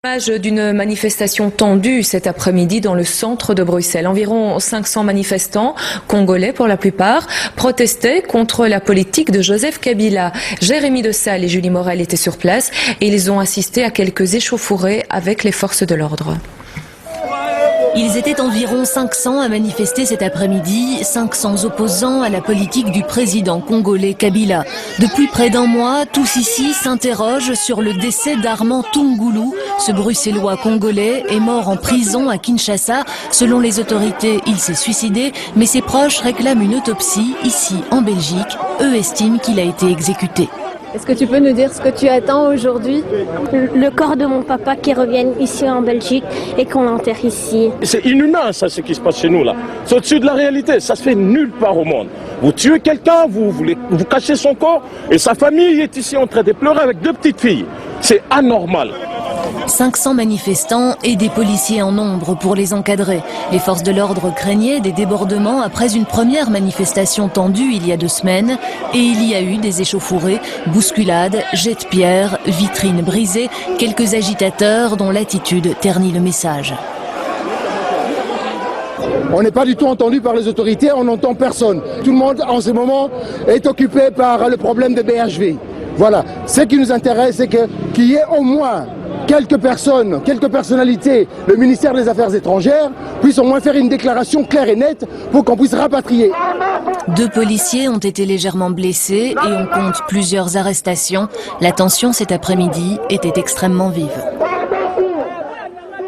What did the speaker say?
Image d'une manifestation tendue cet après-midi dans le centre de Bruxelles. Environ 500 manifestants, congolais pour la plupart, protestaient contre la politique de Joseph Kabila. Jérémy Dessal et Julie Morel étaient sur place et ils ont assisté à quelques échauffourées avec les forces de l'ordre. Ils étaient environ 500 à manifester cet après-midi, 500 opposants à la politique du président congolais Kabila. Depuis près d'un mois, tous ici s'interrogent sur le décès d'Armand Tungulu. Ce bruxellois congolais est mort en prison à Kinshasa. Selon les autorités, il s'est suicidé, mais ses proches réclament une autopsie ici en Belgique. Eux estiment qu'il a été exécuté. Est-ce que tu peux nous dire ce que tu attends aujourd'hui? Le corps de mon papa qui revienne ici en Belgique et qu'on l'enterre ici. C'est inhumain ça, ce qui se passe chez nous là. C'est au-dessus de la réalité, ça se fait nulle part au monde. Vous tuez quelqu'un, vous cachez son corps et sa famille est ici en train de pleurer avec deux petites filles. C'est anormal. 500 manifestants et des policiers en nombre pour les encadrer. Les forces de l'ordre craignaient des débordements après une première manifestation tendue il y a 2 semaines. Et il y a eu des échauffourées, bousculades, jets de pierre, vitrines brisées, quelques agitateurs dont l'attitude ternit le message. On n'est pas du tout entendu par les autorités, on n'entend personne. Tout le monde en ce moment est occupé par le problème de BHV. Voilà, ce qui nous intéresse, c'est qu'il y ait au moins quelques personnes, quelques personnalités, le ministère des Affaires étrangères puisse au moins faire une déclaration claire et nette pour qu'on puisse rapatrier. 2 policiers ont été légèrement blessés et on compte plusieurs arrestations. La tension cet après-midi était extrêmement vive.